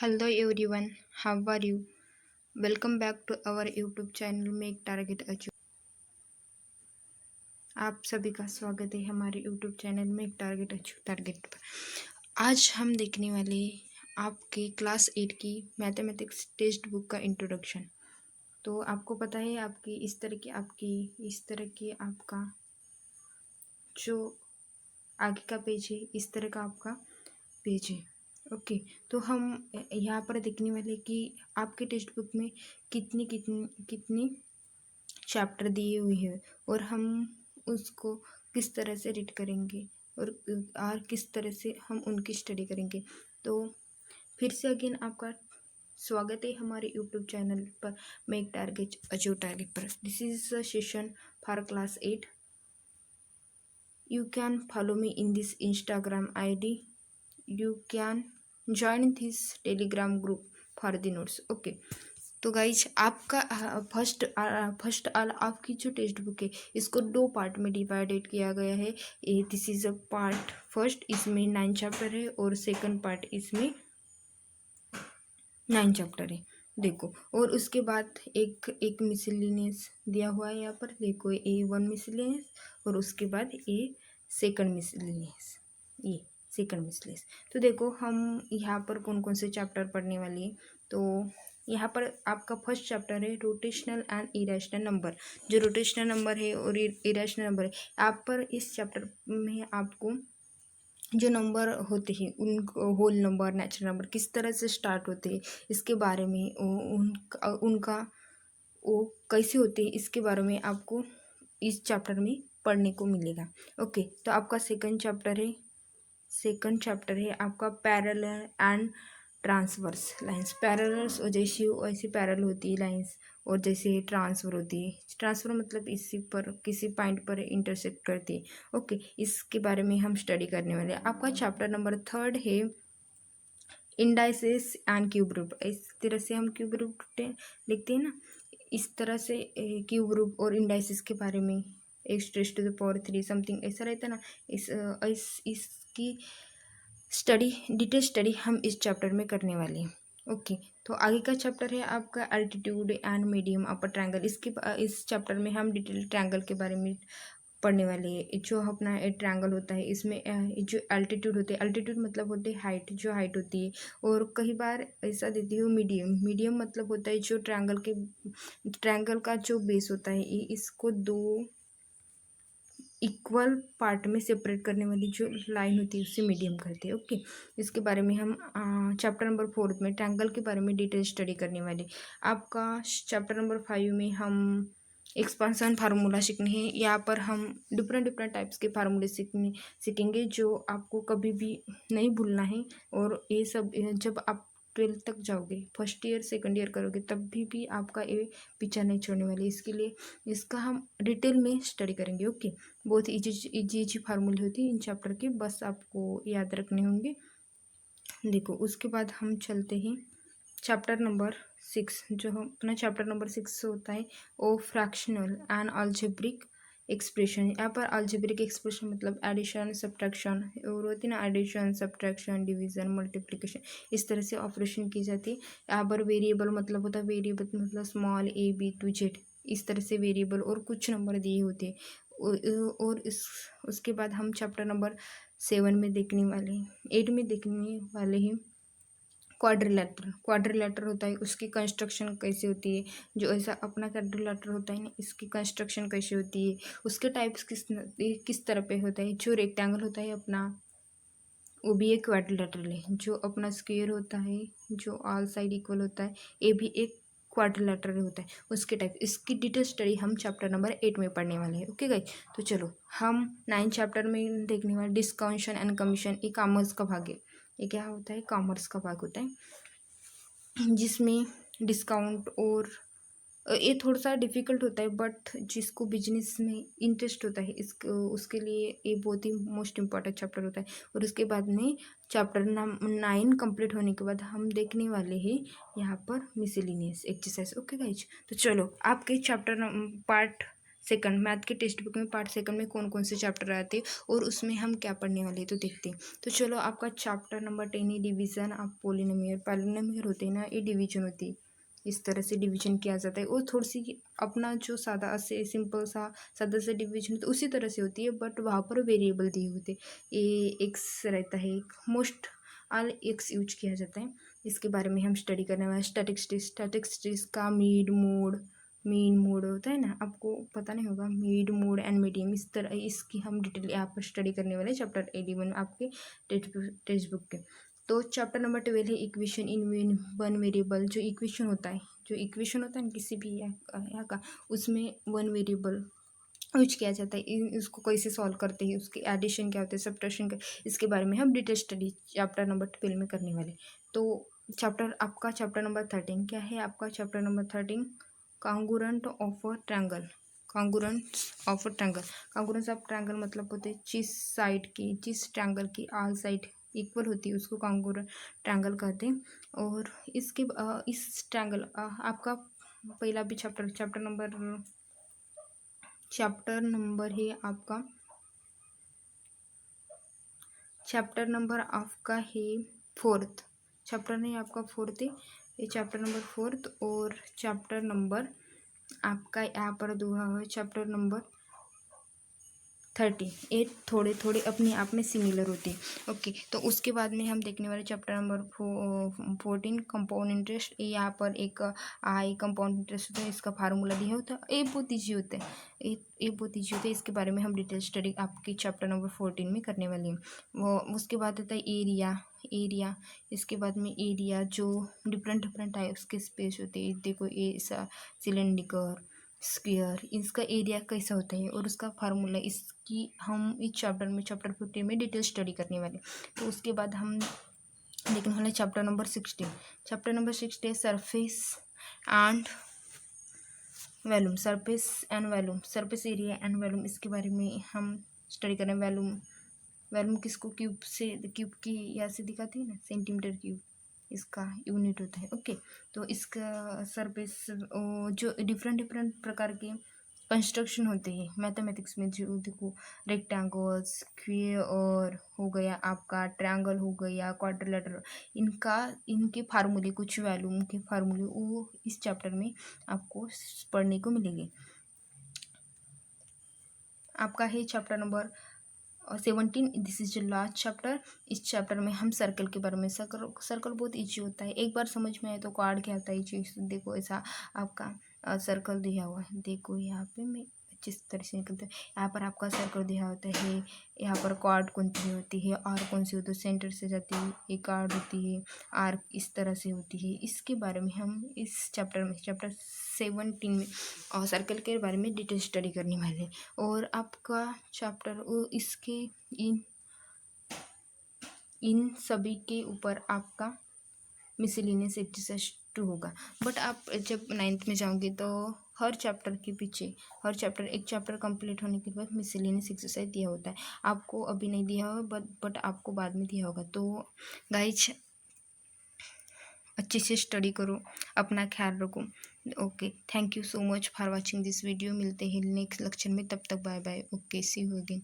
Hello everyone, how are you? Welcome back to our YouTube channel Make Target Achieve। आप सभी का स्वागत है हमारे YouTube channel Make Target Achieve target पर। आज हम देखने वाले आपके क्लास 8 की मैथमेटिक्स टेक्स्ट बुक का इंट्रोडक्शन। तो आपको पता है आपकी इस तरह की आपका जो आगे का पेज है, इस तरह का आपका पेज है। ओके, तो हम यहाँ पर देखने वाले कि आपके टेक्स्ट बुक में कितनी कितनी कितनी चैप्टर दिए हुए हैं और हम उसको किस तरह से रीड करेंगे और किस तरह से हम उनकी स्टडी करेंगे। तो फिर से अगेन आपका स्वागत है हमारे यूट्यूब चैनल पर मेक टारगेट अचीव टारगेट पर। This is a session for class 8। You can follow me in this Instagram ID. You can join this Telegram group for the notes. Okay. तो guys आपका first all आपकी जो text book है इसको 2 part में divided किया गया है। This is a part first, इसमें 9 चैप्टर है और सेकंड पार्ट इसमें 9 चैप्टर है। देखो, और उसके बाद एक मिसलिनियस दिया हुआ है यहाँ पर। देखो, A1 मिसलिनियस और उसके बाद सेकंड मिसलिनियस, ये सेकंड मिसलिनियस। तो देखो हम यहाँ पर कौन कौन से चैप्टर पढ़ने वाले हैं। तो यहाँ पर आपका फर्स्ट चैप्टर है रोटेशनल एंड इरेशनल नंबर। जो रोटेशनल नंबर है और इरेशनल नंबर है, आप पर इस चैप्टर में आपको जो नंबर होते हैं उन होल नंबर, नेचुरल नंबर किस तरह से स्टार्ट होते हैं इसके बारे में, उनका वो कैसे होते हैं इसके बारे में आपको इस चैप्टर में पढ़ने को मिलेगा। ओके, तो आपका सेकंड चैप्टर है आपका parallel and transverse lines. Parallels और जैसी वैसी पैरेलल होती है लाइंस, और जैसे ट्रांसफर होती है। ट्रांसफर मतलब इसी पर किसी पॉइंट पर इंटरसेक्ट करती है। ओके, इसके बारे में हम स्टडी करने वाले हैं। आपका चैप्टर नंबर 3 है इंडाइसेस एंड क्यूब रूट। इस तरह से हम क्यूब रूट लिखते हैं ना, इस तरह से क्यूब रूट और इंडाइसेस के बारे में x⁻³ समथिंग ऐसा रहता है ना। इसकी डिटेल स्टडी हम इस चैप्टर में करने वाले हैं। ओके, तो आगे का चैप्टर है आपका altitude and medium upper triangle. इस चैप्टर में हम डिटेल ट्रायंगल के बारे में पढ़ने वाले हैं। जो अपना एक ट्रायंगल होता है, इसमें जो एल्टीट्यूड होते हैं, एल्टीट्यूड मतलब होते हैं हाइट, जो हाइट होती है। और कई बार ऐसा देती हूँ मीडियम मतलब होता है जो ट्रायंगल का जो बेस होता है, इसको 2 इक्वल पार्ट में सेपरेट करने वाली जो लाइन होती है उससे मीडियम करते हैं। ओके, इसके बारे में हम चैप्टर नंबर 4 में ट्रायंगल के बारे में डिटेल स्टडी करने वाले। आपका चैप्टर नंबर 5 में हम एक्सपांसन फार्मूला सीखने हैं। यहाँ पर हम डिफरेंट टाइप्स के फार्मूले सीखेंगे जो आपको कभी भी नहीं भूलना है। और ये सब जब आप 12th तक जाओगे, फर्स्ट ईयर सेकंड ईयर करोगे, तब भी आपका ये पीछा नहीं छोड़ने वाले। इसके लिए इसका हम डिटेल में स्टडी करेंगे। ओके, बहुत इजी फार्मूले होती है इन चैप्टर के, बस आपको याद रखने होंगे। देखो, उसके बाद हम चलते हैं चैप्टर नंबर 6। जो अपना चैप्टर नंबर 6 होता है वो फ्रैक्शनल एंड अलजेब्रिक एक्सप्रेशन। यहाँ पर अलजेब्रिक एक्सप्रेशन मतलब एडिशन सब्ट्रैक्शन, और होती है ना एडिशन सब्ट्रैक्शन डिवीजन मल्टीप्लिकेशन, इस तरह से ऑपरेशन की जाती है। यहाँ पर वेरिएबल मतलब होता है, वेरिएबल मतलब small a b to z, इस तरह से वेरिएबल और कुछ नंबर दिए होते हैं। और उसके बाद हम चैप्टर नंबर 7 में देखने वाले हैं, 8 में देखने वाले हैं क्वाड्रिलेटरल होता है, उसकी कंस्ट्रक्शन कैसे होती है। जो ऐसा अपना क्वाड्रिलेटरल होता है ना, इसकी कंस्ट्रक्शन कैसे होती है, उसके टाइप्स किस तरह पे होता है। जो रेक्टेंगल होता है अपना, वो भी एक क्वाड्रिलेटरल है। जो अपना स्क्वायर होता है, जो ऑल साइड इक्वल होता है, ये भी एक क्वाड्रिलेटरल होता है। उसके टाइप, इसकी डिटेल स्टडी हम चैप्टर नंबर 8 में पढ़ने वाले हैं। ओके गाइस, तो चलो हम 9 चैप्टर में देखने वाले डिस्काउंशन एंड कमीशन। ये कॉमर्स का भाग है। ये क्या होता है, कॉमर्स का भाग होता है जिसमें डिस्काउंट और ये थोड़ा सा डिफ़िकल्ट होता है, बट जिसको बिजनेस में इंटरेस्ट होता है उसके लिए ये बहुत ही मोस्ट इम्पॉर्टेंट चैप्टर होता है। और उसके बाद में चैप्टर 9 कंप्लीट होने के बाद हम देखने वाले हैं यहाँ पर मिसलिनियस एक्सरसाइज। ओके गाइज, तो चलो आपके पार्ट सेकंड, मैथ के टेक्स्ट बुक में पार्ट सेकंड में कौन कौन से चैप्टर आते हैं और उसमें हम क्या पढ़ने वाले हैं तो देखते हैं। तो चलो, आपका chapter number 10 he division of polynomial. Polynomial होते हैं ना, ये डिवीजन होती है, इस तरह से डिवीजन किया जाता है। और थोड़ी सी अपना जो सादा से सिंपल सा सादा से डिवीजन तो उसी तरह से होती है, बट वहाँ पर वेरिएबल दिए होते, ए एक्स रहता है, मोस्ट ऑल एक्स यूज किया जाता है। इसके बारे में हम स्टडी करने वाले। स्टैटिस्टिक्स का मीन मोड होता है ना, आपको पता नहीं होगा, मीड मोड एंड मीडियम, इस तरह इसकी हम डिटेल यहाँ पर स्टडी करने वाले चैप्टर 11 आपके टेक्स्ट बुक के। तो चैप्टर नंबर 12 है इक्वेशन इन वन वेरिएबल। जो इक्वेशन होता है ना किसी भी यहाँ का, उसमें वन वेरिएबल यूज किया जाता है। इसको कैसे सॉल्व करते हैं, उसके एडिशन क्या होते हैं, सब्ट्रैक्शन क्या, इसके बारे में हम डिटेल स्टडी चैप्टर नंबर 12 में करने वाले। तो चैप्टर नंबर 13 क्या है आपका? Chapter number 13 congruent of a triangle. Congruence of a triangle. Congruence of triangle मतलब होते हैं जिस ट्रायंगल की ऑल साइड इक्वल होती है उसको कॉन्ग्रुएंट ट्रायंगल कहते हैं। और इस ट्रायंगल आपका पहला भी चैप्टर नंबर है आपका, चैप्टर नंबर आपका है फोर्थ। चैप्टर नहीं आपका फोर्थ है, ये चैप्टर नंबर फोर्थ। और चैप्टर नंबर आपका यहाँ पर दूसरा है चैप्टर नंबर 30। ये थोड़े थोड़े अपने आप में सिमिलर होते हैं। ओके, तो उसके बाद में हम देखने वाले चैप्टर नंबर 14 कंपाउंड इंटरेस्ट। यहाँ पर एक आई कंपाउंड इंटरेस्ट होता है, इसका फार्मूला दिया होता है। ये बहुत ईजी होता है, ये बहुत ईजी होता है। इसके बारे में हम डिटेल स्टडी आपकी चैप्टर नंबर 14 में करने वाली हैं। वो उसके बाद आता है एरिया। इसके बाद में एरिया जो डिफरेंट टाइप्स के स्पेस होते हैं। देखो, ये सिलेंडिकर, स्क्वायर, इसका एरिया कैसा होता है और उसका फार्मूला, इसकी हम इस चैप्टर 15 में डिटेल स्टडी करने वाले। तो उसके बाद हम देखने वाले chapter number 16। Chapter number 16 surface area and volume. इसके बारे में हम स्टडी करें। वॉल्यूम किसको क्यूब की या से दिखाती है ना, सेंटीमीटर क्यूब इसका यूनिट होता है। ओके, तो इसका सरफेस जो डिफरेंट प्रकार के कंस्ट्रक्शन होते हैं मैथमेटिक्स में, जो देखो रेक्टेंगल, स्क्वायर हो गया आपका, ट्रायंगल हो गया, क्वाड्रिलेटरल, इनके फार्मूले, कुछ वॉल्यूम के फार्मूले वो इस चैप्टर में आपको पढ़ने को मिलेंगे। आपका है chapter number 17। This is the last chapter. इस चैप्टर में हम सर्कल के बारे में, सर्कल बहुत ईजी होता है, एक बार समझ में आए तो कार्ड क्या होता है चीज। देखो, ऐसा आपका सर्कल दिया हुआ है, देखो यहाँ पे मैं जिस तरह से निकलता है, यहाँ पर आपका सर्कल दिया होता है। यहाँ पर कार्ड कौन सी होती है, आर कौन सी होती है, सेंटर से जाती है, एक कार्ड होती है, आर इस तरह से होती है। इसके बारे में हम इस चैप्टर 17 में और सर्कल के बारे में डिटेल स्टडी करने वाले। और आपका चैप्टर इसके इन सभी के ऊपर आपका मिसलिनियस एक्सरसाइज 2 होगा। बट आप जब 9th में जाओगे तो हर चैप्टर के पीछे एक चैप्टर कंप्लीट होने के बाद मिसलिनियस एक्सरसाइज दिया होता है। आपको अभी नहीं दिया होगा, बट आपको बाद में दिया होगा। तो गाइज, अच्छे से स्टडी करो, अपना ख्याल रखो। Okay, thank you so much for watching this video. मिलते हैं नेक्स्ट लेक्चर में, तब तक bye bye. Okay, see you again.